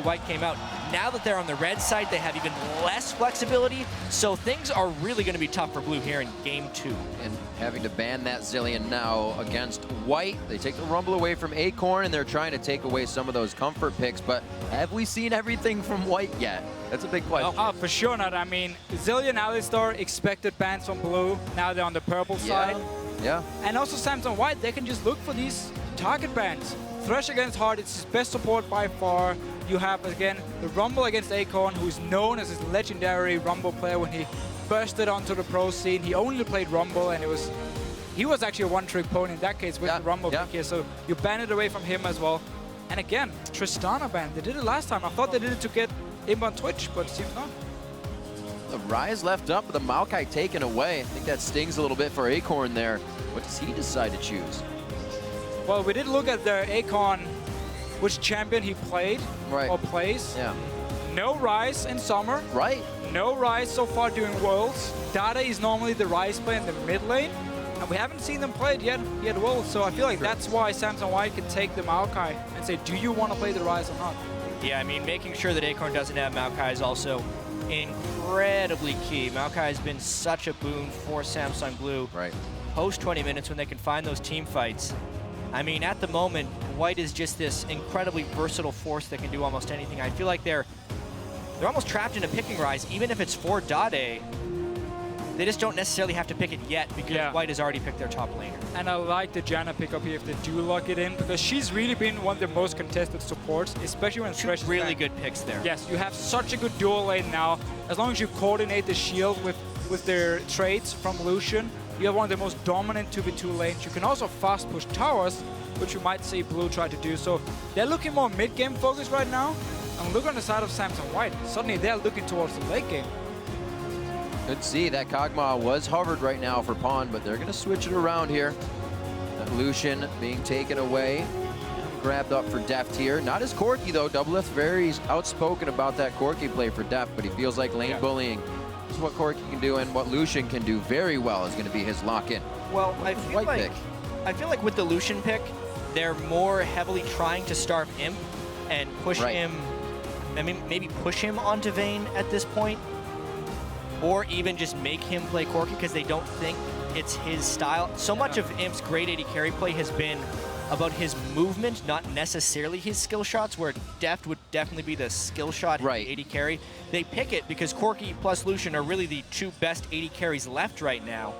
White came out. Now that they're on the red side, they have even less flexibility, so things are really going to be tough for blue here in game 2. And having to ban that Zilean now against white, they take the rumble away from Acorn, and they're trying to take away some of those comfort picks, but have we seen everything from white yet? That's a big question. Oh, for sure not. I mean, Zilean, Alistar expected bans from blue. Now they're on the purple side. Yeah. And also Samson White, they can just look for these target bans. Thresh against Hard, it's his best support by far. You have, again, the Rumble against Acorn, who is known as his legendary Rumble player. When he bursted onto the pro scene, he only played Rumble, and he was actually a one-trick pony in that case with the Rumble pick here. So you ban it away from him as well. And again, Tristana ban. They did it last time. I thought they did it to get him on Twitch, but it seems not. The Ryze left up, but the Maokai taken away. I think that stings a little bit for Acorn there. What does he decide to choose? Well, we did look at the Acorn, which champion he played or plays. Yeah. No Ryze in summer. Right. No Ryze so far during Worlds. Dade is normally the Ryze player in the mid lane, and we haven't seen them play it yet at Worlds, so I feel like that's why Samson White can take the Maokai and say, do you want to play the Ryze or not? Yeah, I mean, making sure that Acorn doesn't have Maokai is also incredibly key. Maokai has been such a boon for Samsung Blue. Right. Post 20 minutes when they can find those team fights. I mean, at the moment, White is just this incredibly versatile force that can do almost anything. I feel like they're almost trapped in a picking Ryze, even if it's for Dade. They just don't necessarily have to pick it yet because White has already picked their top laner. And I like the Janna pickup here if they do lock it in, because she's really been one of the most contested supports, especially when Thresh is really good picks there. Yes, you have such a good dual lane now. As long as you coordinate the shield with their traits from Lucian, you have one of the most dominant 2v2 lanes. You can also fast push towers, which you might see blue try to do. So they're looking more mid-game focused right now. And look on the side of Samson White. Suddenly they're looking towards the late game. Good to see that Kog'Maw was hovered right now for pawn, but they're going to switch it around here. That Lucian being taken away. Grabbed up for Deft here. Not as Corki though. Doublelift very outspoken about that Corki play for Deft, but he feels like lane bullying is what Corki can do, and what Lucian can do very well is going to be his lock-in. Well, I feel like with the Lucian pick, they're more heavily trying to starve Imp and push him, I mean, maybe push him onto Vayne at this point, or even just make him play Corki because they don't think it's his style. So much of Imp's great AD carry play has been about his movement, not necessarily his skill shots, where Deft would definitely be the skill shot AD carry. They pick it because Corki plus Lucian are really the two best AD carries left right now.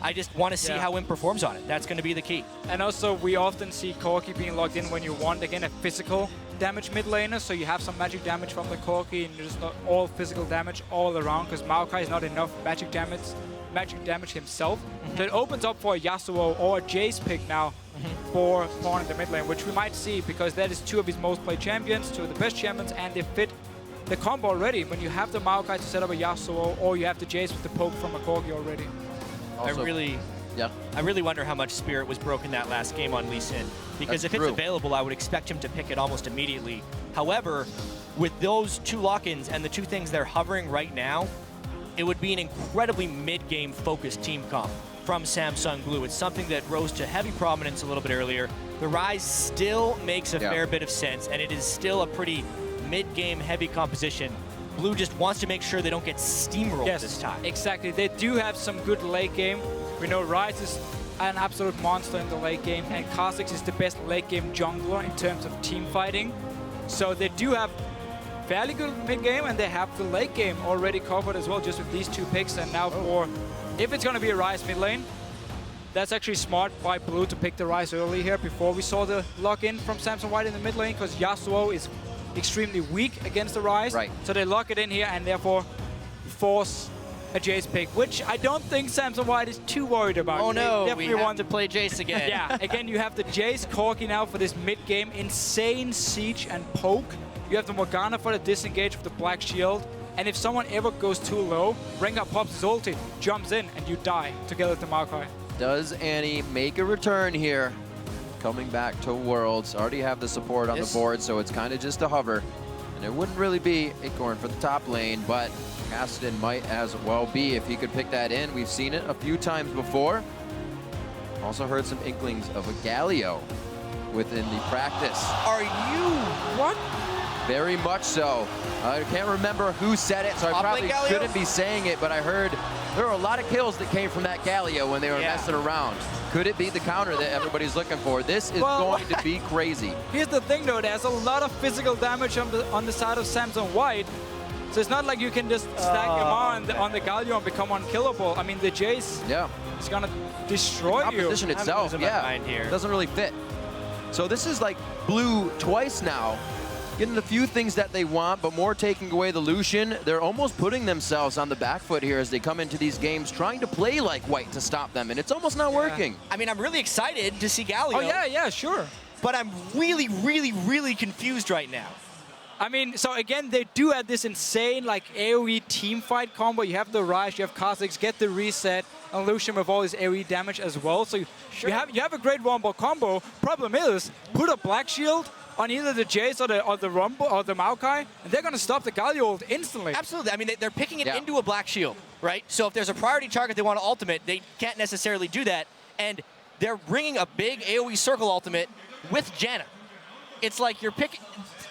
I just want to see how Imp performs on it. That's going to be the key. And also, we often see Corki being locked in when you want, again, a physical damage mid laner, so you have some magic damage from the Corki, and just not all physical damage all around, because Maokai is not enough magic damage himself. So it opens up for a Yasuo or a Jayce pick now for pawn in the mid lane, which we might see, because that is two of his most played champions, two of the best champions, and they fit the combo already. When you have the Maokai to set up a Yasuo, or you have the Jayce with the poke from a Corki already. Also, I really wonder how much spirit was broken that last game on Lee Sin, because if it's available, I would expect him to pick it almost immediately. However, with those two lock-ins and the two things they're hovering right now, it would be an incredibly mid-game focused team comp from Samsung Blue. It's something that rose to heavy prominence a little bit earlier. The Ryze still makes a fair bit of sense, and it is still a pretty mid-game heavy composition. Blue just wants to make sure they don't get steamrolled this time. Exactly. They do have some good late game. We know Ryze is an absolute monster in the late game, and KhaZix is the best late game jungler in terms of team fighting. So they do have fairly good mid game, and they have the late game already covered as well, just with these two picks. And now if it's going to be a Ryze mid lane, that's actually smart by Blue to pick the Ryze early here before we saw the lock-in from Samson White in the mid lane, because Yasuo is extremely weak against the Ryze. So they lock it in here and therefore force a Jayce pick, which I don't think Samson White is too worried about. Oh no, we have to play Jayce again. Again, you have the Jayce Corki now for this mid-game. Insane siege and poke. You have the Morgana for the disengage with the Black Shield. And if someone ever goes too low, Rengar pops his ulti, jumps in, and you die together with the Maokai. Does Annie make a return here? Coming back to Worlds. Already have the support on the board, so it's kind of just a hover. And it wouldn't really be Acorn for the top lane, but Aston might as well be if he could pick that in. We've seen it a few times before. Also heard some inklings of a Galio within the practice. Are you... What? Very much so. I can't remember who said it, so I probably shouldn't be saying it, but I heard there were a lot of kills that came from that Galio when they were messing around. Could it be the counter that everybody's looking for? This is going to be crazy. Here's the thing, though. There's a lot of physical damage on the side of Samsung White. So it's not like you can just stack him on the Galio and become unkillable. I mean, the Jayce is going to destroy you. The composition itself, doesn't really fit. So this is like Blue twice now. Getting a few things that they want, but more taking away the Lucian. They're almost putting themselves on the back foot here as they come into these games, trying to play like White to stop them, and it's almost not working. I mean, I'm really excited to see Galio. Oh, yeah, sure. But I'm really, really, really confused right now. I mean, so again, they do have this insane like AoE team fight combo. You have the Ryze, you have KhaZix, get the reset, and Lucian with all his AoE damage as well. So you have a great one-ball combo. Problem is, put a Black Shield on either the Jayce or the Rumble or the Maokai, and they're going to stop the Galio ult instantly. Absolutely. I mean, they're picking it into a Black Shield, right? So if there's a priority target they want to ultimate, they can't necessarily do that. And they're bringing a big AoE circle ultimate with Janna. It's like you're picking...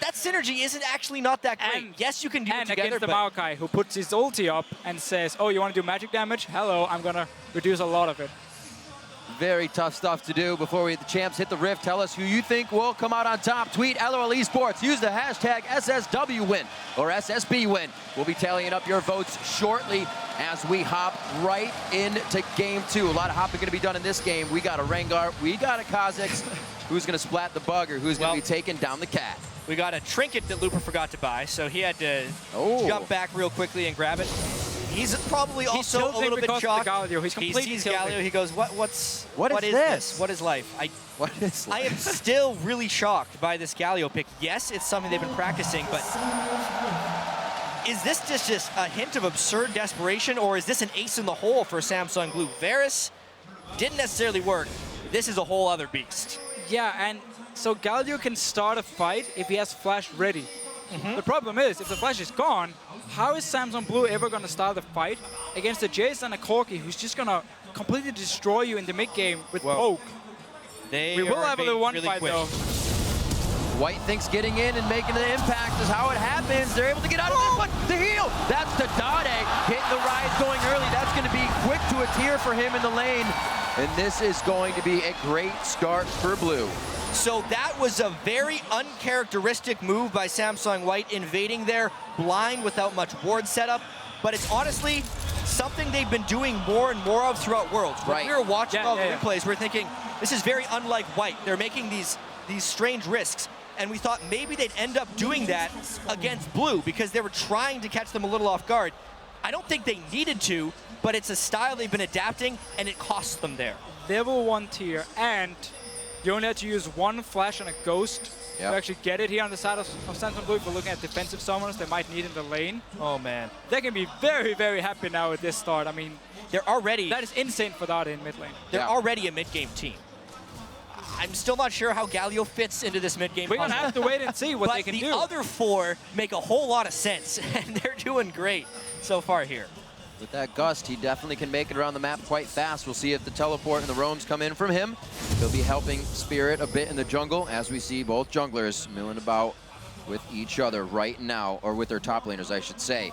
That synergy isn't actually not that great. And yes, you can do it together, against the Maokai, who puts his ulti up and says, oh, you want to do magic damage? Hello, I'm going to reduce a lot of it. Very tough stuff to do. Before the champs hit the rift, tell us who you think will come out on top. Tweet LOL Esports. Use the hashtag SSW win or SSB win. We'll be tallying up your votes shortly as we hop right into game 2. A lot of hopping going to be done in this game. We got a Rengar. We got a KhaZix. Who's going to splat the bugger? Who's going to be taking down the cat? We got a trinket that Looper forgot to buy, so he had to jump back real quickly and grab it. He's probably also a little bit shocked. He's completely he sees Galio. He goes, what is this? What is life? I am still really shocked by this Galio pick. Yes, it's something they've been practicing, but is this just a hint of absurd desperation, or is this an ace in the hole for Samsung Blue? Varus didn't necessarily work. This is a whole other beast. Yeah, and so Galio can start a fight if he has flash ready. The problem is, if the flash is gone, how is Samsung Blue ever going to start a fight against a Jayce and a Corki who's just going to completely destroy you in the mid game with poke? We will have a little one fight though. White thinks getting in and making the impact is how it happens. They're able to get out of this one. The heal! That's the Dade. Hitting the Ryze going early. That's going to be quick to a tier for him in the lane. And this is going to be a great start for Blue. So that was a very uncharacteristic move by Samsung White, invading their blind without much ward setup. But it's honestly something they've been doing more and more of throughout Worlds. When we were watching all the replays, we're thinking, this is very unlike White. They're making these strange risks. And we thought maybe they'd end up doing that against Blue because they were trying to catch them a little off guard. I don't think they needed to, but it's a style they've been adapting, and it costs them there. Level 1 tier, and you only have to use one flash and a ghost to actually get it here on the side of Samsung Blue. If we're looking at defensive summoners they might need in the lane. Oh, man. They can be very, very happy now with this start. I mean, they're already... That is insane for Dade in mid lane. They're already a mid-game team. I'm still not sure how Galio fits into this mid-game. We're going to have to wait and see what they can do. But the other 4 make a whole lot of sense, and they're doing great so far here. With that gust, he definitely can make it around the map quite fast. We'll see if the teleport and the roams come in from him. He'll be helping Spirit a bit in the jungle, as we see both junglers milling about with each other right now, or with their top laners, I should say.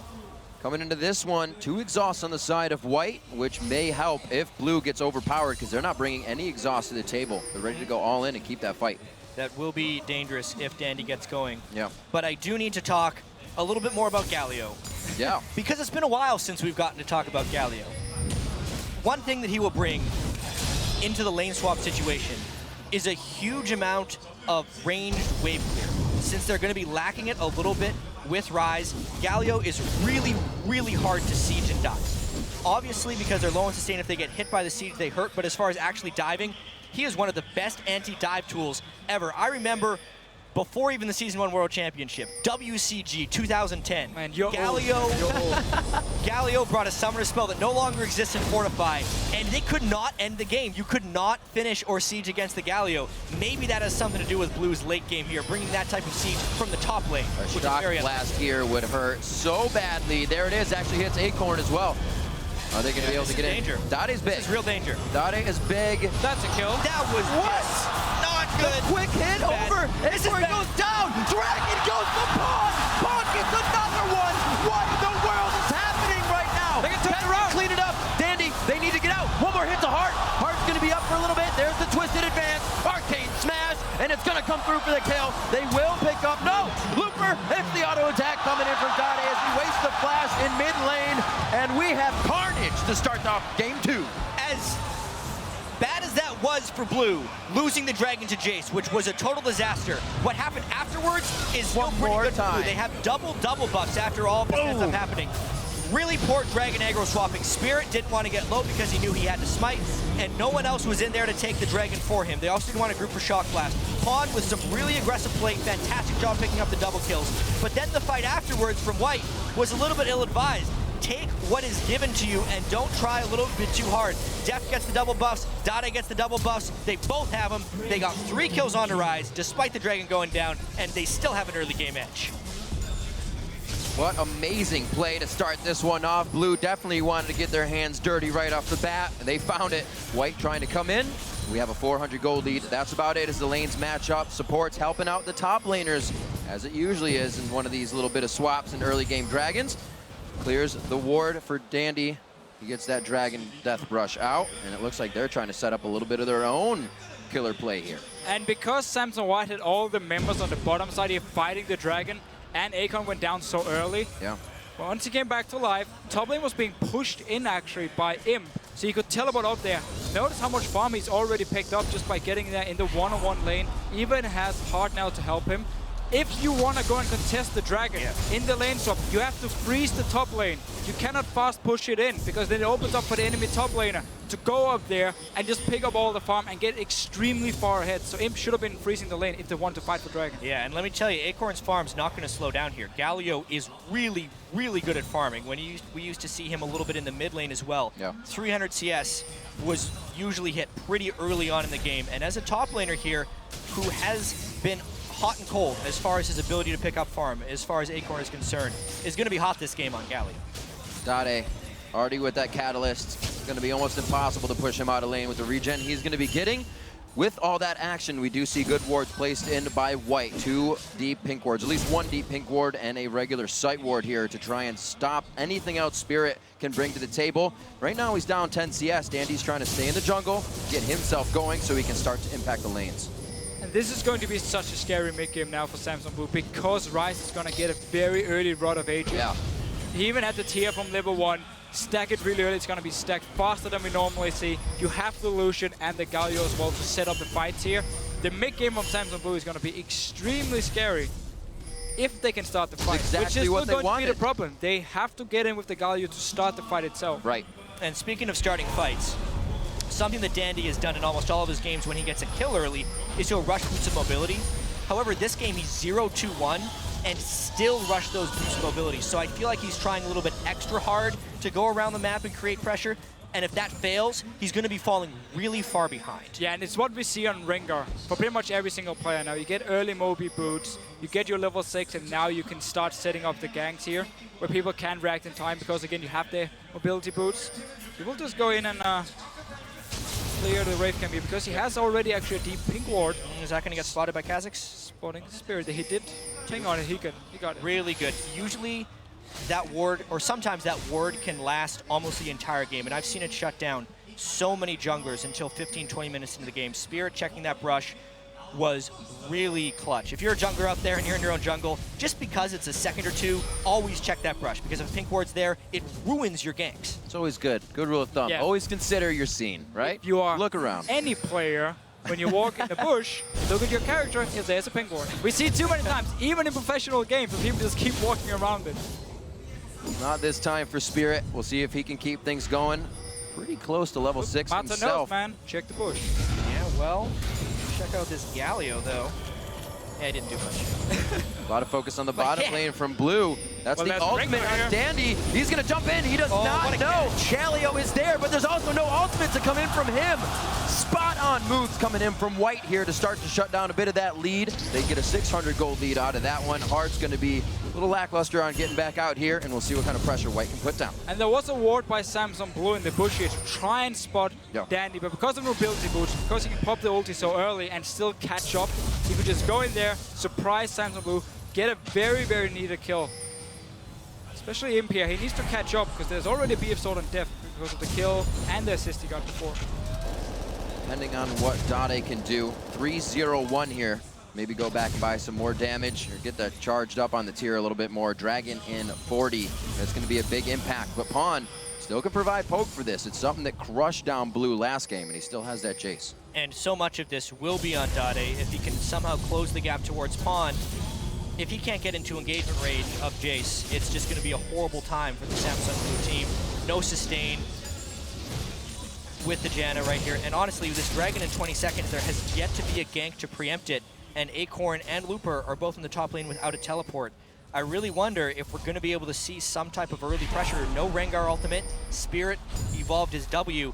Coming into this one, 2 exhausts on the side of White, which may help if Blue gets overpowered, because they're not bringing any exhaust to the table. They're ready to go all in and keep that fight. That will be dangerous if Dandy gets going. Yeah. But I do need to talk a little bit more about Galio. Yeah. Because it's been a while since we've gotten to talk about Galio. One thing that he will bring into the lane swap situation is a huge amount of ranged wave clear. Since they're going to be lacking it a little bit with Ryze, Galio is really, really hard to siege and dive. Obviously, because they're low on sustain, if they get hit by the siege, they hurt. But as far as actually diving, he is one of the best anti-dive tools ever. I remember before even the Season 1 World Championship, WCG 2010, Man, Galio brought a summoner spell that no longer exists in Fortify, and they could not end the game. You could not finish or siege against the Galio. Maybe that has something to do with Blue's late game here, bringing that type of siege from the top lane. A shock blast here would hurt so badly. There it is, actually hits Acorn as well. Are they going to be able to get in? Danger. Dade's big. This is real danger. Dade is big. That's a kill. That was not good. Quick hit Bad. over. Acorn goes down. Dragon goes to Pawn. Pawn gets another one. What in the world is happening right now? They can turn it around. Clean it up. Dandy, they need to get out. One more hit to Heart. Heart's going to be up for a little bit. There's the twisted advance. Arcane smash. And it's going to come through for the kill. They will pick up. No. Looper. It's the auto attack coming in from Dade as he wastes the flash in mid lane. And we have Carnage to start off game 2. As bad as that was for Blue, losing the dragon to Jayce, which was a total disaster, what happened afterwards is still One pretty more good for Blue. time. They have double buffs after all of this ends up happening. Really poor dragon aggro swapping. Spirit didn't want to get low because he knew he had to smite, and no one else was in there to take the dragon for him. They also didn't want to group for Shock Blast. Pawn with some really aggressive play, fantastic job picking up the double kills. But then the fight afterwards from White was a little bit ill-advised. Take what is given to you and don't try a little bit too hard. Deft gets the double buffs, Dade gets the double buffs. They both have them. They got 3 kills on Ryze, despite the dragon going down, and they still have an early game edge. What amazing play to start this one off. Blue definitely wanted to get their hands dirty right off the bat, and they found it. White trying to come in. We have a 400 gold lead. That's about it as the lanes match up. Support's helping out the top laners, as it usually is in one of these little bit of swaps in early game dragons. Clears the ward for Dandy. He gets that dragon death brush out, and it looks like they're trying to set up a little bit of their own killer play here. And because Samson White had all the members on the bottom side here fighting the dragon, and Acorn went down so early. Yeah. Well, once he came back to life, top lane was being pushed in actually by Imp, so he could teleport up there. Notice how much farm he's already picked up just by getting there in the one-on-one lane. Even has Heart now to help him. If you want to go and contest the dragon in the lane swap, you have to freeze the top lane. You cannot fast push it in, because then it opens up for the enemy top laner to go up there and just pick up all the farm and get extremely far ahead. So Imp should have been freezing the lane if they want to fight for dragon. Yeah, and let me tell you, Acorn's farm's not going to slow down here. Galio is really, really good at farming. When we used to see him a little bit in the mid lane as well. Yeah. 300 CS was usually hit pretty early on in the game. And as a top laner here, who has been hot and cold as far as his ability to pick up farm, as far as Acorn is concerned, is going to be hot this game on Galio. Dade already with that catalyst. It's going to be almost impossible to push him out of lane with the regen he's going to be getting. With all that action, we do see good wards placed in by White. 2 deep pink wards, at least 1 deep pink ward and a regular sight ward here to try and stop anything else Spirit can bring to the table. Right now he's down 10 CS. Dandy's trying to stay in the jungle, get himself going so he can start to impact the lanes. And this is going to be such a scary mid-game now for Samson Blue, because Ryze is going to get a very early rod of Aegis. Yeah. He even had the tier from level 1. Stack it really early. It's going to be stacked faster than we normally see. You have the Lucian and the Galio as well to set up the fights here. The mid-game of Samson Blue is going to be extremely scary if they can start the fight. Exactly which is what still they going to be wanted. the problem. They have to get in with the Galio to start the fight itself. Right. And speaking of starting fights, something that Dandy has done in almost all of his games when he gets a kill early is he'll rush boots of mobility. However, this game he's 0-2-1 and still rush those boost mobilities. So I feel like he's trying a little bit extra hard to go around the map and create pressure. And if that fails, he's going to be falling really far behind. Yeah, and it's what we see on Rengar for pretty much every single player now. You get early Mobi boots, you get your level 6, and now you can start setting up the ganks here, where people can react in time, because again, you have the mobility boots. You will just go in and clear the Wraith Camp here, because he has already actually a deep pink ward. Is that going to get spotted by KhaZix? Spotting Spirit, he did. Hang on, he got it. Really good. Usually that ward, or sometimes that ward can last almost the entire game, and I've seen it shut down so many junglers until 15-20 minutes into the game. Spirit checking that brush was really clutch. If you're a jungler out there and you're in your own jungle, just because it's a second or two, always check that brush, because if pink ward's there, it ruins your ganks. It's always good. Good rule of thumb. Yeah. Always consider your scene, right? If you are Look around. any player, when you walk in the bush, look at your character, if there's a pink ward. We see it too many times, even in professional games, where people just keep walking around it. Not this time for Spirit. We'll see if he can keep things going. Pretty close to level 6 Mata himself. knows, man. Check the bush. Yeah, well, check out this Galio, though. Yeah, I didn't do much. A lot of focus on the bottom lane from Blue. That's Well, the that's ultimate Rengar here. on Dandy. He's going to jump in. He does Oh, not what a know. catch. Galio is there, but there's also no ultimate to come in from him. Spot on moves coming in from White here to start to shut down a bit of that lead. They get a 600 gold lead out of that one. Heart's going to be a little lackluster on getting back out here, and we'll see what kind of pressure White can put down. And there was a ward by Samsung Blue in the bush here to try and spot Dandy, but because of mobility boots, because he can pop the ulti so early and still catch up, he could just go in there, surprise Samsung Blue, get a very, very needed kill. Especially Imp here, he needs to catch up because there's already a BF Sword on Deft because of the kill and the assist he got before. Depending on what Dade can do, 3-0-1 here. Maybe go back and buy some more damage or get that charged up on the tier a little bit more. Dragon in 40, that's going to be a big impact. But Pawn still can provide poke for this. It's something that crushed down Blue last game, and he still has that Jayce. And so much of this will be on Dade if he can somehow close the gap towards Pawn. If he can't get into engagement range of Jayce, it's just going to be a horrible time for the Samsung Blue team. No sustain with the Janna right here. And honestly, with this Dragon in 20 seconds, there has yet to be a gank to preempt it. And Acorn and Looper are both in the top lane without a teleport. I really wonder if we're going to be able to see some type of early pressure. No Rengar ultimate. Spirit evolved his W.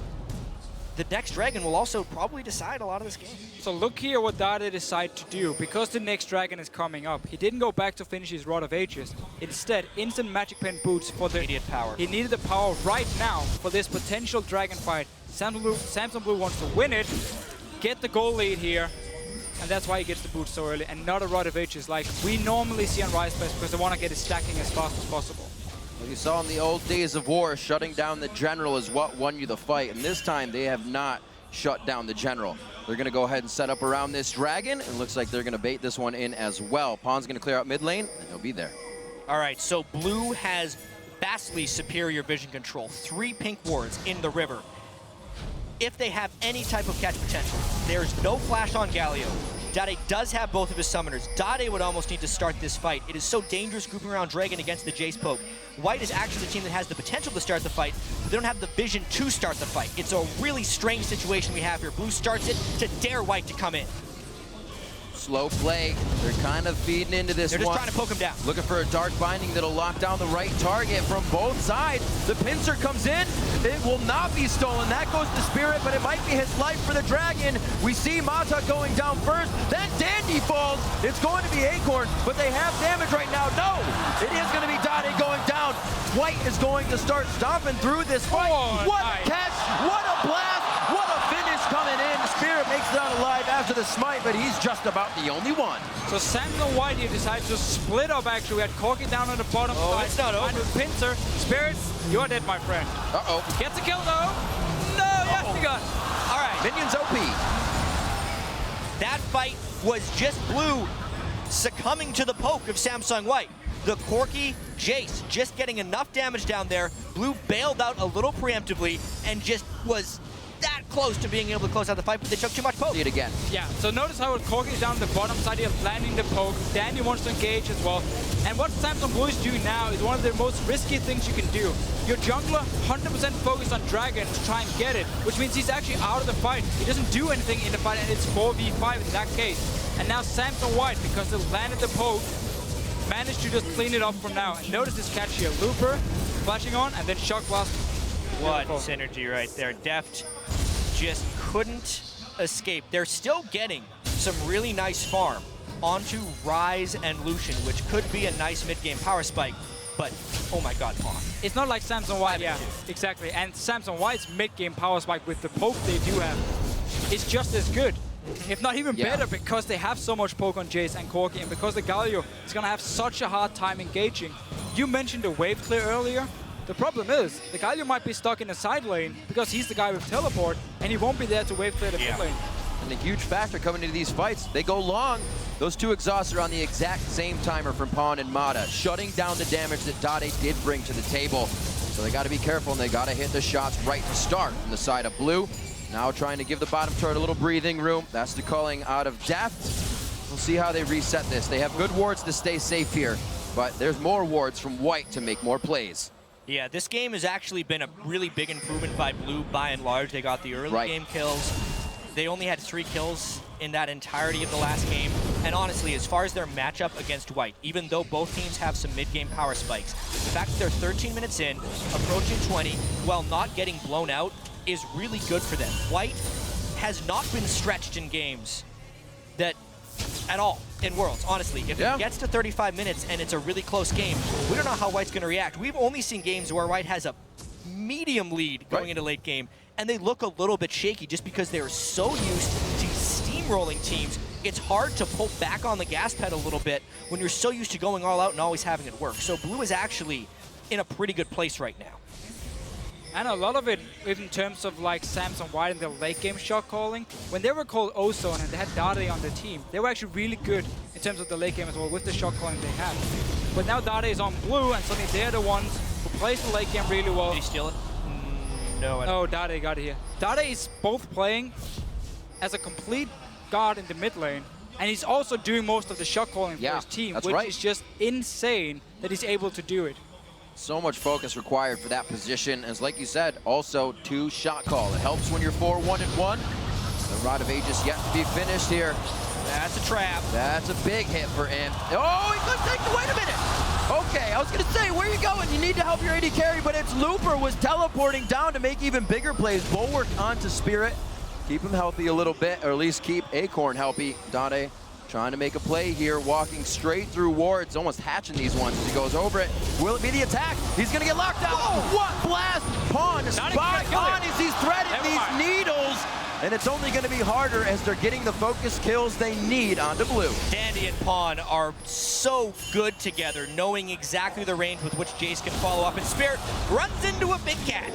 The next Dragon will also probably decide a lot of this game. So look here what Dade decided to do. Because the next Dragon is coming up, he didn't go back to finish his Rod of Ages. Instead, instant Magic Pen boots for the immediate power. He needed the power right now for this potential Dragon fight. Samsung Blue wants to win it, get the goal lead here, and that's why he gets the boots so early, and not a Rod of Ages like we normally see on Ryze Best because they want to get it stacking as fast as possible. Well, you saw in the old days of war, shutting down the general is what won you the fight, and this time they have not shut down the general. They're going to go ahead and set up around this Dragon, and looks like they're going to bait this one in as well. Pawn's going to clear out mid lane, and he'll be there. All right, so Blue has vastly superior vision control. 3 pink wards in the river. If they have any type of catch potential, there's no flash on Galio. Dade does have both of his summoners. Dade would almost need to start this fight. It is so dangerous grouping around Dragon against the Jayce poke. White is actually the team that has the potential to start the fight, but they don't have the vision to start the fight. It's a really strange situation we have here. Blue starts it to dare White to come in. Slow play. They're kind of feeding into this one. They're just trying to poke him down. Looking for a dark binding that'll lock down the right target from both sides. The pincer comes in. It will not be stolen. That goes to Spirit, but it might be his life for the Dragon. We see Mata going down first. Then Dandy falls. It's going to be Acorn, but they have damage right now. No! It is going to be Dade going down. White is going to start stomping through this fight. What a catch! What a blast! What a finish coming in. Spirit makes it out alive after the smite, but he's just about the only one. So Samsung White here decides to split up actually. We had Corki down on the bottom side. It's not over. Pincer. Spirit, you're dead, my friend. Uh-oh. Gets a kill though. No, yes, he got. All right. Minions OP. That fight was just Blue succumbing to the poke of Samsung White. The Corki Jayce just getting enough damage down there. Blue bailed out a little preemptively and just was that close to being able to close out the fight, but they took too much poke. See it again. Yeah, so notice how Corki is down the bottom side here, landing the poke. Dandy wants to engage as well. And what Samsung Blue is doing now is one of the most risky things you can do. Your jungler 100% focused on Dragon to try and get it, which means he's actually out of the fight. He doesn't do anything in the fight, and it's 4v5 in that case. And now Samsung White, because they landed the poke, managed to just clean it up from now. And notice this catch here. Looper flashing on, and then Shock Blast. What synergy right there. Deft just couldn't escape. They're still getting some really nice farm onto Ryze and Lucian, which could be a nice mid-game power spike, but oh my god, Pawn. It's not like Samsung White, yeah, exactly. And Samsung White's mid-game power spike with the poke they do have is just as good, if not even better, because they have so much poke on Jayce and Corki, and because the Galio is going to have such a hard time engaging. You mentioned the wave clear earlier. The problem is, the Galio might be stuck in the side lane because he's the guy with teleport, and he won't be there to wave clear the mid lane. And a huge factor coming into these fights, they go long. Those two exhausts are on the exact same timer from Pawn and Mata, shutting down the damage that Dade did bring to the table. So they got to be careful, and they got to hit the shots right to start from the side of Blue. Now trying to give the bottom turret a little breathing room. That's the calling out of Deft. We'll see how they reset this. They have good wards to stay safe here, but there's more wards from White to make more plays. Yeah, this game has actually been a really big improvement by Blue by and large. They got the early game kills. They only had 3 kills in that entirety of the last game. And honestly, as far as their matchup against White, even though both teams have some mid-game power spikes, the fact that they're 13 minutes in, approaching 20, while not getting blown out, is really good for them. White has not been stretched in games that at all in Worlds, honestly. If it gets to 35 minutes and it's a really close game, we don't know how White's going to react. We've only seen games where White has a medium lead going into late game, and they look a little bit shaky just because they're so used to steamrolling teams. It's hard to pull back on the gas pedal a little bit when you're so used to going all out and always having it work. So Blue is actually in a pretty good place right now. And a lot of it, in terms of like Samson White and their late game shot calling, when they were called Ozone and they had Dade on their team, they were actually really good in terms of the late game as well with the shot calling they had. But now Dade is on Blue, and suddenly they're the ones who plays the late game really well. Did he steal it? No. Oh, Dade got it here. Dade is both playing as a complete guard in the mid lane, and he's also doing most of the shot calling for his team, which is just insane that he's able to do it. So much focus required for that position, as like you said, also 2 shot call. It helps when you're 4-1-1. The Rod of Aegis yet to be finished here. That's a trap. That's a big hit for him. Oh, he couldn't take the, wait a minute. Okay, I was gonna say, where are you going? You need to help your AD carry, but it's Looper was teleporting down to make even bigger plays. Bulwark onto Spirit. Keep him healthy a little bit, or at least keep Acorn healthy. Dade trying to make a play here, walking straight through wards, almost hatching these ones as he goes over it. Will it be the attack? He's gonna get locked out. Whoa. What blast? Pawn spot on as he's threading these needles. And it's only gonna be harder as they're getting the focus kills they need onto Blue. Dandy and Pawn are so good together, knowing exactly the range with which Jayce can follow up, and Spirit runs into a big cat.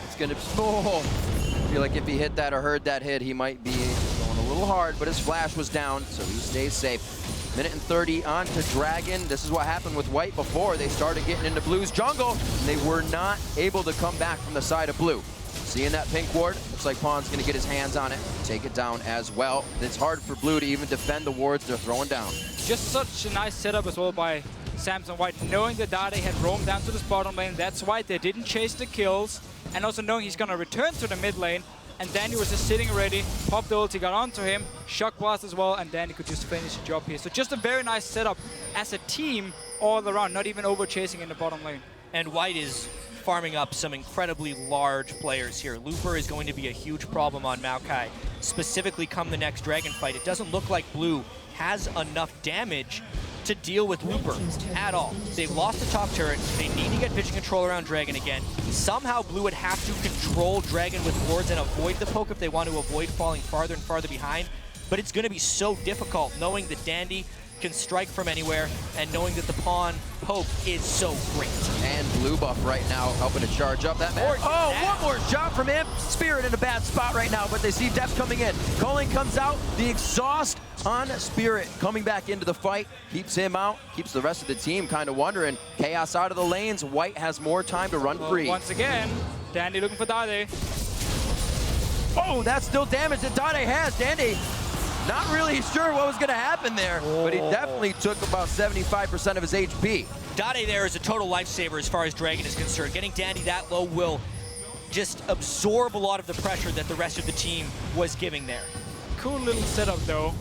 It's gonna, I feel like if he hit that or heard that hit, he might be going a little hard, but his flash was down, so he stays safe. Minute and 30 on to Dragon. This is what happened with White before. They started getting into Blue's jungle, and they were not able to come back from the side of Blue. Seeing that pink ward, looks like Pawn's gonna get his hands on it, take it down as well. It's hard for Blue to even defend the wards they're throwing down. Just such a nice setup as well by Samson White, knowing that Dade had roamed down to this bottom lane. That's why they didn't chase the kills, and also knowing he's gonna return to the mid lane. And Danny was just sitting ready, popped the ulti, got onto him, shock blast as well, and Danny could just finish the job here. So just a very nice setup as a team all around, not even over chasing in the bottom lane. And White is farming up some incredibly large players here. Looper is going to be a huge problem on Maokai, specifically come the next Dragon fight. It doesn't look like Blue has enough damage to deal with Looper at all. They've lost the top turret. They need to get vision control around Dragon again. Somehow Blue would have to control Dragon with wards and avoid the poke if they want to avoid falling farther and farther behind. But it's going to be so difficult knowing that Dandy can strike from anywhere and knowing that the Pawn poke is so great. And Blue buff right now helping to charge up that man. Oh, one more shot from him. Spirit in a bad spot right now, but they see Deft coming in. Culling comes out, the exhaust on Spirit coming back into the fight, keeps him out, keeps the rest of the team kind of wondering. Chaos out of the lanes, White has more time to run free. Once again, Dandy looking for Dade. Oh, that's still damage that Dade has. Dandy not really sure what was going to happen there, but he definitely took about 75% of his HP. Dade there is a total lifesaver as far as Dragon is concerned. Getting Dandy that low will just absorb a lot of the pressure that the rest of the team was giving there. Cool little setup though.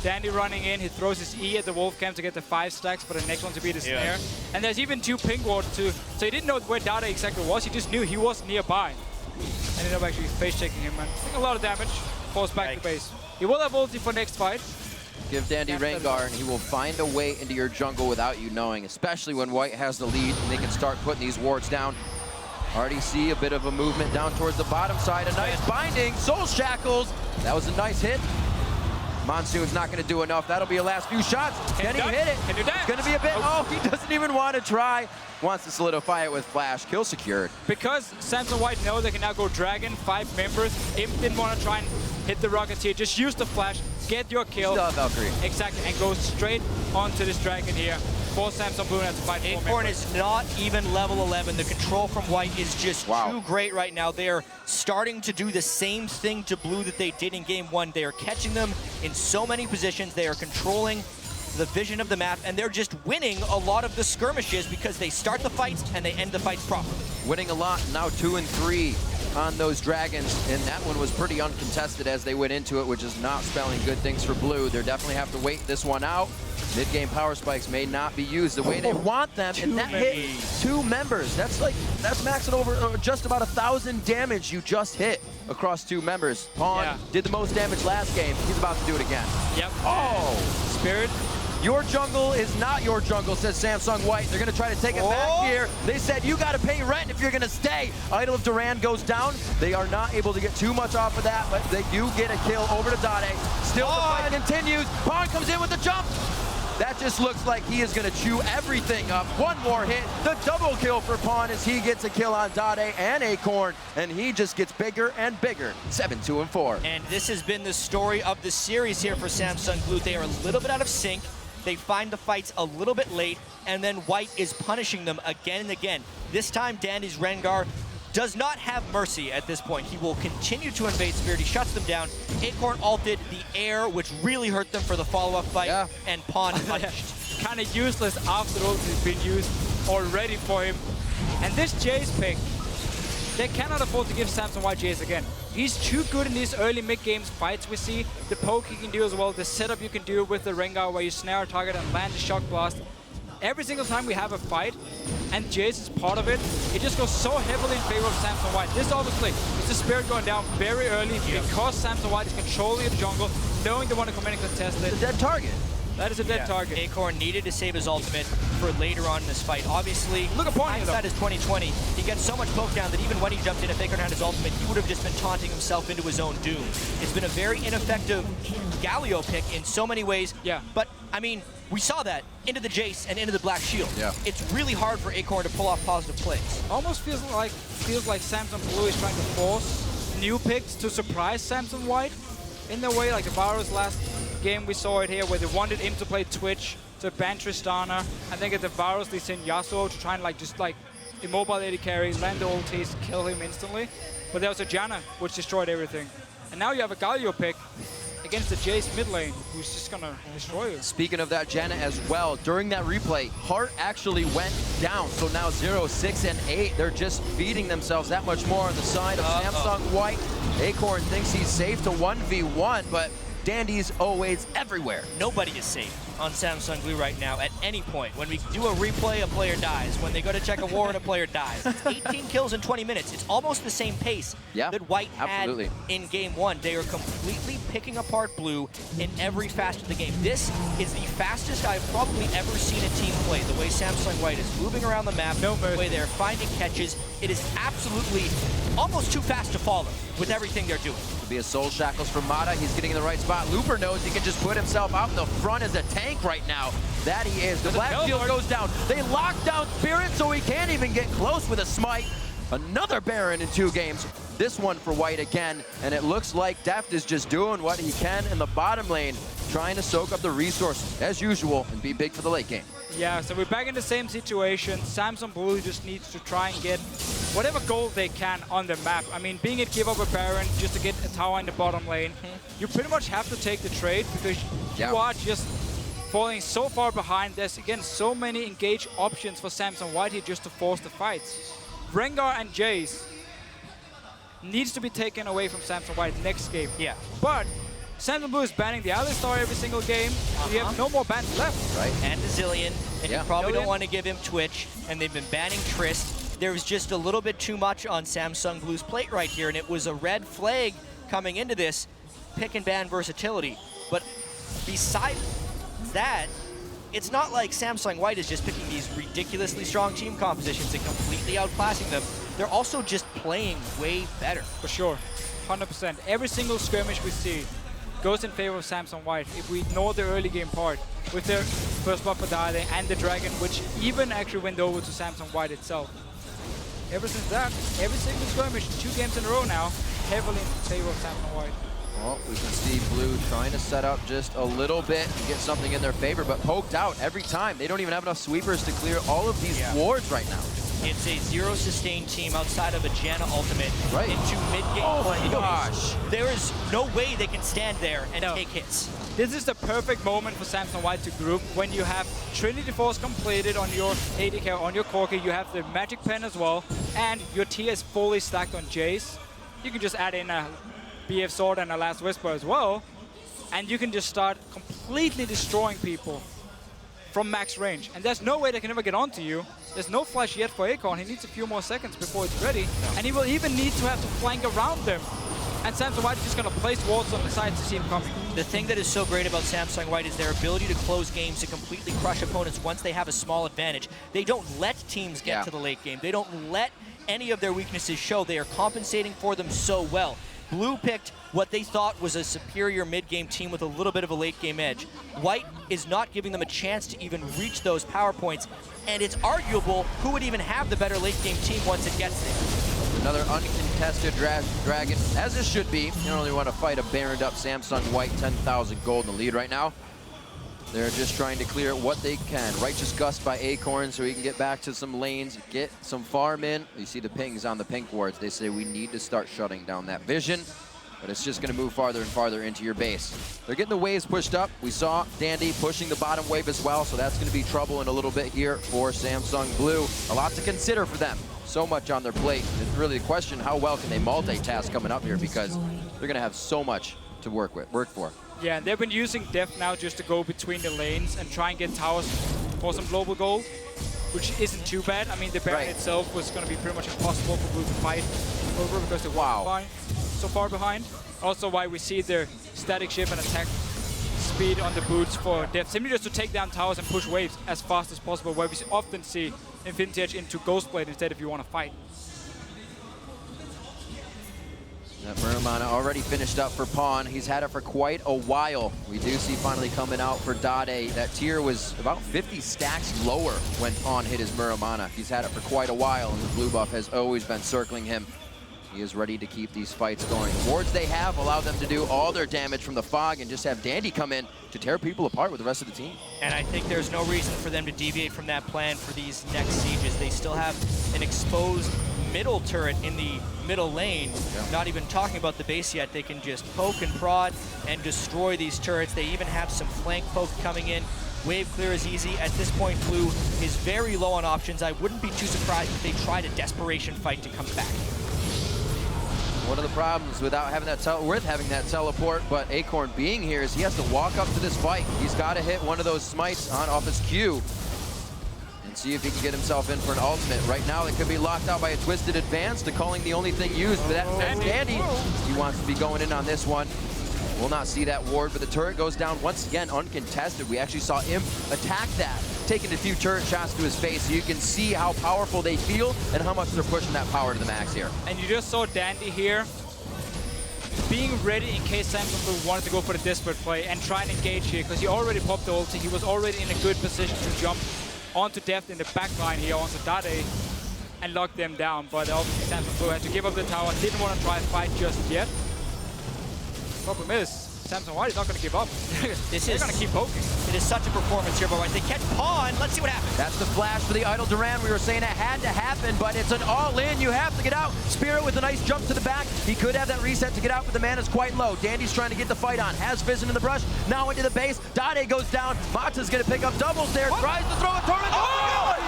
Dandy running in, he throws his E at the Wolf Camp to get the 5 stacks for the next one to be the snare. And there's even 2 pink wards too, so he didn't know where Dade exactly was, he just knew he was nearby. Ended up actually face checking him and taking a lot of damage, falls back to base. He will have ulti for next fight. Give Dandy Rengar and he will find a way into your jungle without you knowing, especially when White has the lead and they can start putting these wards down. Already see a bit of a movement down towards the bottom side. A nice binding, Soul Shackles. That was a nice hit. Monsoon's not going to do enough. That'll be a last few shots. Can he hit it? Can you dance? It's going to be a bit. Oh, he doesn't even want to try. Wants to solidify it with Flash. Kill secured. Because Samson White knows they can now go Dragon, 5 members. Imp didn't want to try and hit the rockets here. Just use the Flash, get your kill. Still have Valkyrie. Exactly, and go straight onto this Dragon here. Force Samson Blue has to fight 4 Acorn members. is not even level 11. The control from White is just too great right now. They're starting to do the same thing to Blue that they did in Game 1. They are catching them in so many positions. They are controlling the vision of the map, and they're just winning a lot of the skirmishes because they start the fights and they end the fights properly. Winning a lot, now 2 and 3. on those dragons, and that one was pretty uncontested as they went into it, which is not spelling good things for blue. They definitely have to wait this one out. Mid-game power spikes may not be used the way they want them, and that hit 2 members. That's maxing over just about 1,000 damage you just hit across 2 members. Pawn did the most damage last game. He's about to do it again. Yep. Oh! Spirit. Your jungle is not your jungle, says Samsung White. They're going to try to take it back here. They said you got to pay rent if you're going to stay. Idol of Duran goes down. They are not able to get too much off of that, but they do get a kill over to Dade. Still the fight continues. Pawn comes in with the jump. That just looks like he is going to chew everything up. One more hit. The double kill for Pawn as he gets a kill on Dade and Acorn, and he just gets bigger and bigger. 7-2-4. And this has been the story of the series here for Samsung Blue. They are a little bit out of sync. They find the fights a little bit late, and then White is punishing them again and again. This time, Dade's Rengar does not have mercy at this point. He will continue to invade Spirit. He shuts them down. Acorn ulted the air, which really hurt them for the follow-up fight, and Pawn punished. Kind of useless after the ult has been used already for him. And this Jayce pick, they cannot afford to give Samsung White Jayce again. He's too good in these early mid-games fights we see. The poke he can do as well, the setup you can do with the Rengar where you snare a target and land the shock blast. Every single time we have a fight, and Jayce is part of it, it just goes so heavily in favor of Samsung White. This obviously is the Spirit going down very early because Samsung White is controlling the jungle, knowing they want to come in and contest it. It's a dead target. That is a dead target. Acorn needed to save his ultimate for later on in this fight. Obviously, look at Pawn hindsight is 2020. He gets so much poke down that even when he jumped in, if Acorn had his ultimate, he would have just been taunting himself into his own doom. It's been a very ineffective Galio pick in so many ways. Yeah. But, I mean, we saw that into the Jayce and into the Black Shield. Yeah. It's really hard for Acorn to pull off positive plays. Almost feels like Samsung Blue is trying to force new picks to surprise Samsung White in the way, like the Varus last game we saw it here where they wanted him to play Twitch, to ban Tristana, and then get the Varus, they send Yasuo to try and just immobile AD carry, land the ultis, kill him instantly. But there was a Janna which destroyed everything. And now you have a Galio pick against the Jayce mid lane, who's just gonna destroy you. Speaking of that Janna as well, during that replay, Heart actually went down. So now 0, 6, and 8, they're just feeding themselves that much more on the side of Samsung White. Acorn thinks he's safe to 1v1, but Dandy's always everywhere. Nobody is safe on Samsung Blue right now at any point. When we do a replay, a player dies. When they go to check a war, a player dies. It's 18 kills in 20 minutes. It's almost the same pace that White had in game 1. They are completely picking apart Blue in every facet of the game. This is the fastest I've probably ever seen a team play. The way Samsung White is moving around the map, the way they're finding catches. It is absolutely almost too fast to follow with everything they're doing. Could be a soul shackles for Mata. He's getting in the right spot. Looper knows he can just put himself out in the front as a tank right now. That he is. The Black Shield goes down. They lock down Spirit so he can't even get close with a smite. Another Baron in 2 games. This one for White again. And it looks like Deft is just doing what he can in the bottom lane, trying to soak up the resources as usual and be big for the late game. Yeah, so we're back in the same situation. Samsung Blue just needs to try and get whatever goal they can on the map. I mean, being it give up a Baron just to get a tower in the bottom lane, you pretty much have to take the trade because you are just falling so far behind. There's, again, so many engaged options for Samsung White here just to force the fights. Rengar and Jayce needs to be taken away from Samsung White next game. Yeah. But Samsung Blue is banning the Alistar every single game. So you have no more bans left. Right. And the Zillion. And you probably don't want to give him Twitch. And they've been banning Trist. There was just a little bit too much on Samsung Blue's plate right here. And it was a red flag coming into this pick and ban versatility. But besides that, it's not like Samsung White is just picking these ridiculously strong team compositions and completely outclassing them. They're also just playing way better. For sure. 100%. Every single skirmish we see goes in favor of Samsung White. If we ignore the early game part with their first buff for Dade and the Dragon, which even actually went over to Samsung White itself. Ever since that, every single skirmish, 2 games in a row now, heavily in favor of Samsung White. Well, we can see Blue trying to set up just a little bit and get something in their favor, but poked out every time. They don't even have enough sweepers to clear all of these wards right now. It's a 0 sustain team outside of a Janna ultimate into mid-game. Oh my gosh. There is no way they can stand there and take hits. This is the perfect moment for Samsung White to group when you have Trinity Force completed on your AD carry, on your Corki, you have the Magic Pen as well, and your T is fully stacked on Jayce. you can just add in a BF Sword and a Last Whisper as well, and you can just start completely destroying people from max range. And there's no way they can ever get onto you. There's no flash yet for Acorn. He needs a few more seconds before it's ready. And he will even need to have to flank around them. And Samsung White is just going to place wards on the sides to see him coming. The thing that is so great about Samsung White is their ability to close games, to completely crush opponents once they have a small advantage. They don't let teams get to the late game. They don't let any of their weaknesses show. They are compensating for them so well. Blue picked what they thought was a superior mid-game team with a little bit of a late-game edge. White is not giving them a chance to even reach those power points, and it's arguable who would even have the better late-game team once it gets there. Another uncontested dragon, as it should be. You don't really want to fight a baroned up Samsung White, 10,000 gold in the lead right now. They're just trying to clear what they can. Righteous Gust by Acorn so he can get back to some lanes, get some farm in. You see the pings on the pink wards. They say we need to start shutting down that vision, but it's just going to move farther and farther into your base. They're getting the waves pushed up. We saw Dandy pushing the bottom wave as well, so that's going to be trouble in a little bit here for Samsung Blue. A lot to consider for them. So much on their plate. It's really the question, how well can they multitask coming up here, because they're going to have so much to work for. Yeah, and they've been using Deft now just to go between the lanes and try and get towers for some global gold, which isn't too bad. I mean, the Baron itself was going to be pretty much impossible for Blue to fight over because they're so far behind. Also why we see their static shift and attack speed on the boots for Deft, simply just to take down towers and push waves as fast as possible, where we often see Infinity Edge into Ghostblade instead if you want to fight. That Morgana already finished up for Pawn. He's had it for quite a while. We do see finally coming out for Dade. That tier was about 50 stacks lower when Pawn hit his Morgana. He's had it for quite a while, and the blue buff has always been circling him. He is ready to keep these fights going. The wards they have allow them to do all their damage from the fog and just have Dandy come in to tear people apart with the rest of the team. And I think there's no reason for them to deviate from that plan for these next sieges. They still have an exposed middle turret in the middle lane. Not even talking about the base yet. They can just poke and prod and destroy these turrets. They even have some flank poke coming in. Wave clear is easy. At this point, Blue is very low on options. I wouldn't be too surprised if they tried a desperation fight to come back. One of the problems without having that teleport, but Acorn being here, is he has to walk up to this fight. He's got to hit one of those smites off his Q and see if he can get himself in for an ultimate. Right now, it could be locked out by a twisted advance. The calling the only thing used, but that's Dandy. He wants to be going in on this one. We'll not see that ward, but the turret goes down once again uncontested. We actually saw Imp attack that, taking a few turret shots to his face, so you can see how powerful they feel and how much they're pushing that power to the max here. And you just saw Dandy here being ready in case Samsung Blue wanted to go for the desperate play and try and engage here, because he already popped the ulti. He was already in a good position to jump onto Deft in the back line here, onto Dade, and lock them down. But obviously Samsung Blue had to give up the tower, didn't want to try and fight just yet. Problem is, Samsung White is not going to give up. They're going to keep poking. It is such a performance here by White. They catch Pawn. Let's see what happens. That's the flash for the Idle Duran. We were saying it had to happen, but it's an all-in. You have to get out. Spirit with a nice jump to the back. He could have that reset to get out, but the mana's quite low. Dandy's trying to get the fight on. Has Vision in the brush. Now into the base. Dade goes down. Mata's going to pick up doubles there. Tries to throw a tornado.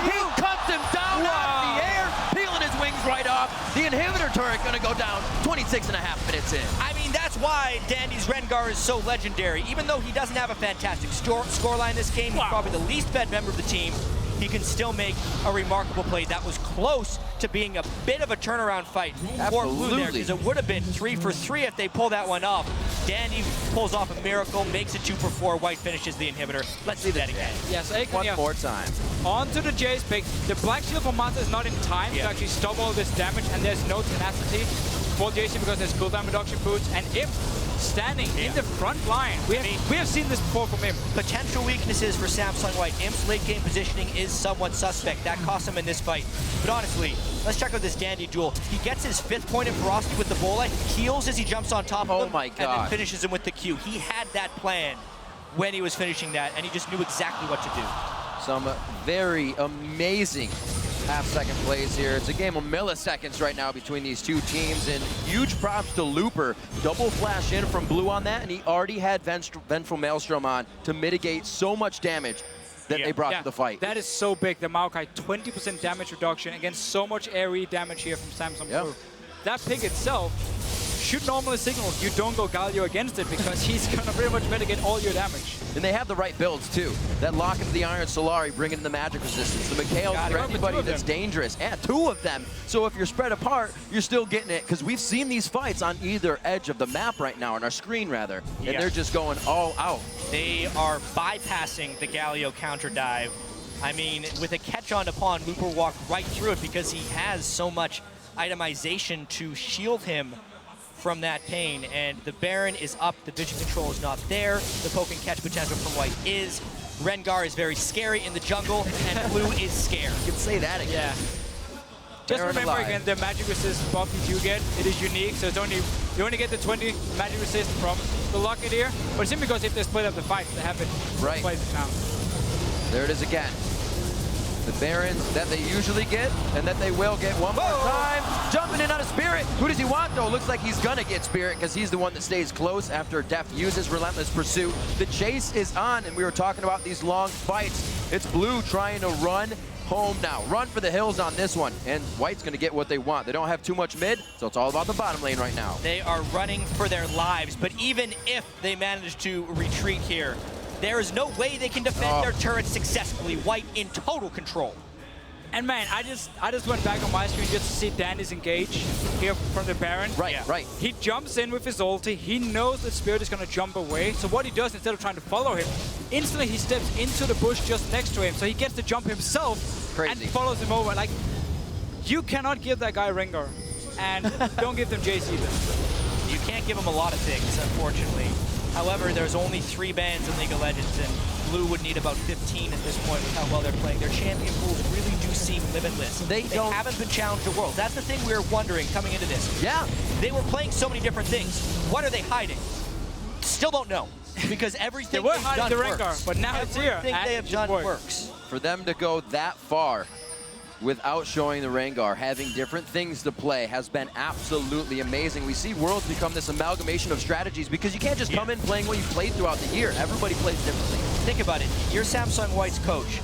He cuts him down out of the air, peeling his wings right off. The inhibitor turret going to go down 26.5 minutes in. I mean, that's why Dandy's Rengar is so legendary. Even though he doesn't have a fantastic scoreline this game, he's probably the least fed member of the team. He can still make a remarkable play. That was close to being a bit of a turnaround fight for Blue there, because it would have been 3 for 3 if they pull that one off. Dandy pulls off a miracle, makes it 2 for 4. White finishes the inhibitor. Let's see that again. Yes, One more time. Onto the Jayce pick. The Black Shield for Mata is not in time to actually stop all this damage, and there's no tenacity for Jayce because there's cooldown reduction boots, and Imp standing in the front line. We have seen this before from Imp. Potential weaknesses for Samsung White. Imp's late game positioning is somewhat suspect. That cost him in this fight. But honestly, let's check out this Dandy duel. He gets his 5th point in ferocity with the Bola, heals as he jumps on top of him, and then finishes him with the Q. He had that plan when he was finishing that, and he just knew exactly what to do. Some very amazing half-second plays here. It's a game of milliseconds right now between these two teams, and huge props to Looper. Double flash in from Blue on that, and he already had Vengeful Maelstrom on to mitigate so much damage that they brought to the fight. That is so big. The Maokai, 20% damage reduction against so much AoE damage here from Samsung Blue. That pick itself should normally signal you don't go Galio against it because he's gonna pretty much mitigate all your damage. And they have the right builds too. That lock into the Iron Solari, bringing in the magic resistance. The Mikhails for anybody that's dangerous. And 2 of them. So if you're spread apart, you're still getting it. Because we've seen these fights on either edge of the map right now, on our screen rather. And they're just going all out. They are bypassing the Galio counter dive. I mean, with a catch on to Pawn, Looper walked right through it because he has so much itemization to shield him from that pain. And the Baron is up, the vision control is not there, the poke and catch potential from White is. Rengar is very scary in the jungle, and Blue is scared. You can say that again. Yeah. Just remember again, the magic resist buff you do get, it is unique, so it's only, you only get the 20 magic resist from the Locket here, but it's simply because if they split up the fight, they have it twice the count. There it is again. The Barons that they usually get, and that they will get one more time. Jumping in on a Spirit. Who does he want, though? Looks like he's gonna get Spirit, because he's the one that stays close after Deft uses Relentless Pursuit. The chase is on, and we were talking about these long fights. It's Blue trying to run home now. Run for the hills on this one, and White's gonna get what they want. They don't have too much mid, so it's all about the bottom lane right now. They are running for their lives, but even if they manage to retreat here, there is no way they can defend their turrets successfully. White in total control. And man, I just went back on my screen just to see Danny's engage here from the Baron. Right. He jumps in with his ulti. He knows that Spirit is going to jump away. So what he does, instead of trying to follow him, instantly he steps into the bush just next to him. So he gets to jump himself and follows him over. Like, you cannot give that guy Rengar. And don't give them Jayce either. You can't give him a lot of things, unfortunately. However, there's only 3 bans in League of Legends, and Blue would need about 15 at this point with how well they're playing. Their champion pools really do seem limitless. They haven't been challenged to Worlds. That's the thing we were wondering coming into this. Yeah. They were playing so many different things. What are they hiding? Still don't know. Because everything they were they've hiding done the Rengar, works. but now it's here. Everything they have done works. For them to go that far without showing the Rengar, having different things to play, has been absolutely amazing. We see Worlds become this amalgamation of strategies because you can't just come in playing what you played throughout the year. Everybody plays differently. Think about it. You're Samsung White's coach.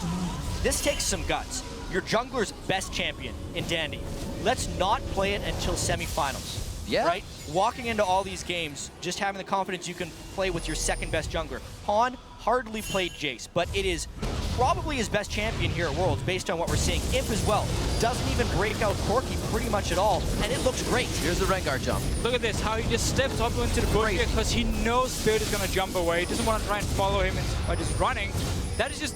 This takes some guts. Your jungler's best champion in Dandy. Let's not play it until semifinals. Yeah. Right? Walking into all these games, just having the confidence you can play with your second best jungler. Pawn hardly played Jayce, but it is probably his best champion here at Worlds based on what we're seeing. Imp as well. Doesn't even break out Corki pretty much at all, and it looks great. Here's the Rengar jump. Look at this, how he just steps up into the bush here because he knows Spirit is going to jump away. He doesn't want to try and follow him by just running. That is just,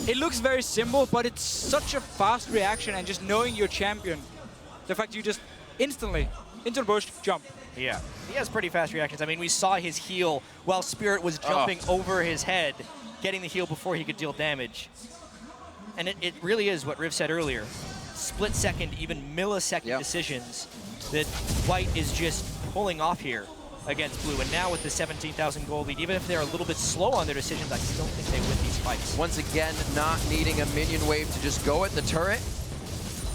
it looks very simple, but it's such a fast reaction, and just knowing your champion. The fact you just instantly, into the bush, jump. Yeah, he has pretty fast reactions. I mean, we saw his heal while Spirit was jumping over his head, getting the heal before he could deal damage. And it really is what Riv said earlier. Split second, even millisecond decisions that White is just pulling off here against Blue. And now with the 17,000 gold lead, even if they're a little bit slow on their decisions, I still think they win these fights. Once again, not needing a minion wave to just go at the turret.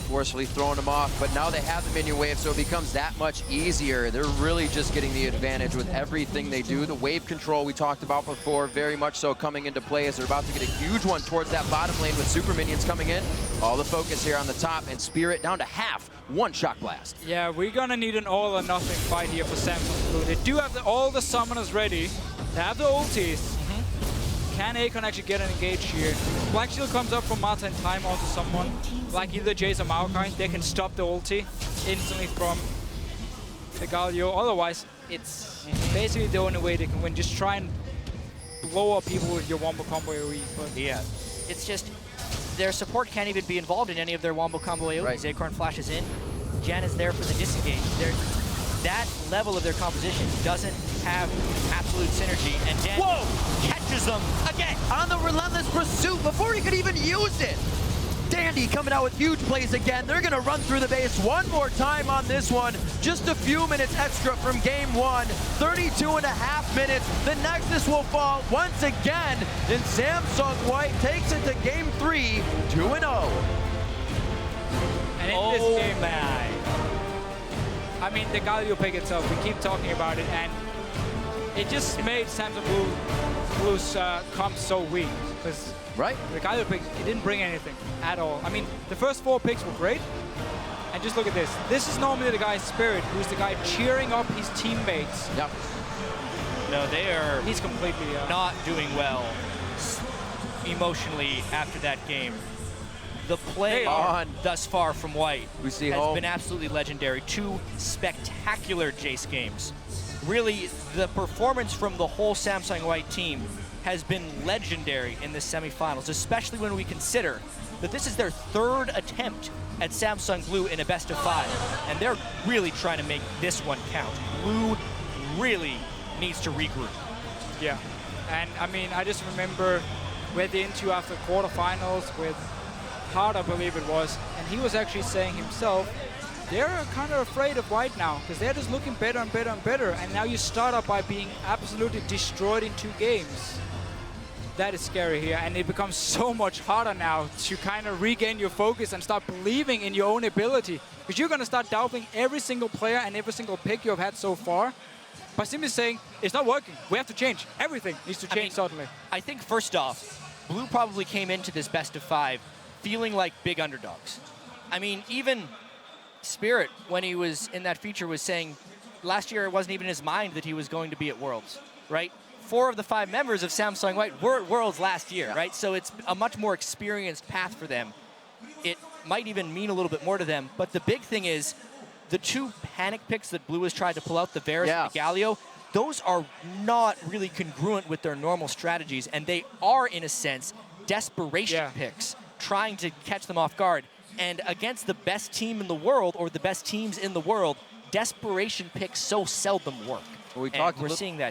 Forcefully throwing them off, but now they have the minion wave, so it becomes that much easier. They're really just getting the advantage with everything they do. The wave control we talked about before, very much so coming into play as they're about to get a huge one towards that bottom lane with super minions coming in. All the focus here on the top, and Spirit down to half. 1 shock blast. Yeah, we're gonna need an all or nothing fight here for Samsung Blue. They do have all the summoners ready. They have the ultis. Can Acorn actually get an engage here? Black Shield comes up from Mata in time onto someone, like either Jayce or Maokai. They can stop the ulti instantly from the Galio. Otherwise, it's basically the only way they can win. Just try and blow up people with your wombo combo AoE. But yeah, it's just their support can't even be involved in any of their wombo combo AoEs. Acorn flashes in. Janna's there for the disengage. That level of their composition doesn't have absolute synergy, and Danny catches them again on the Relentless Pursuit before he could even use it. Dandy coming out with huge plays again. They're gonna run through the base one more time on this one. Just a few minutes extra from game 1. 32.5 minutes. The Nexus will fall once again, and Samsung White takes it to game 3, 2-0. And in this game, I mean, the Galio pick itself, we keep talking about it, and it just made Samsung Blue's comp so weak. Because the Galio pick, it didn't bring anything at all. I mean, the first 4 picks were great, And just look at this. This is normally the guy's Spirit, who's the guy cheering up his teammates. Yep. No, they are He's completely not doing well emotionally after that game. The play thus far from White has been absolutely legendary. 2 spectacular Jayce games. Really, the performance from the whole Samsung White team has been legendary in the semifinals, especially when we consider that this is their 3rd attempt at Samsung Blue in a best-of-5, and they're really trying to make this one count. Blue really needs to regroup. Yeah, and I mean, I just remember we had the interview after quarterfinals with Hart, I believe it was, and he was actually saying himself, they're kind of afraid of White now, because they're just looking better and better and better, and now you start up by being absolutely destroyed in 2 games. That is scary here, and it becomes so much harder now to kind of regain your focus and start believing in your own ability. Because you're going to start doubting every single player and every single pick you have had so far by simply saying, it's not working, we have to change. Everything needs to change suddenly. I think first off, Blue probably came into this best-of-5 feeling like big underdogs. I mean, even Spirit, when he was in that feature, was saying last year it wasn't even in his mind that he was going to be at Worlds, right? 4 of the 5 members of Samsung White were at Worlds last year, right? So it's a much more experienced path for them. It might even mean a little bit more to them, but the big thing is the 2 panic picks that Blue has tried to pull out, the Varus and the Galio, those are not really congruent with their normal strategies, and they are, in a sense, desperation picks, trying to catch them off guard. And against the best team in the world, or the best teams in the world, desperation picks so seldom work. Well, we're seeing that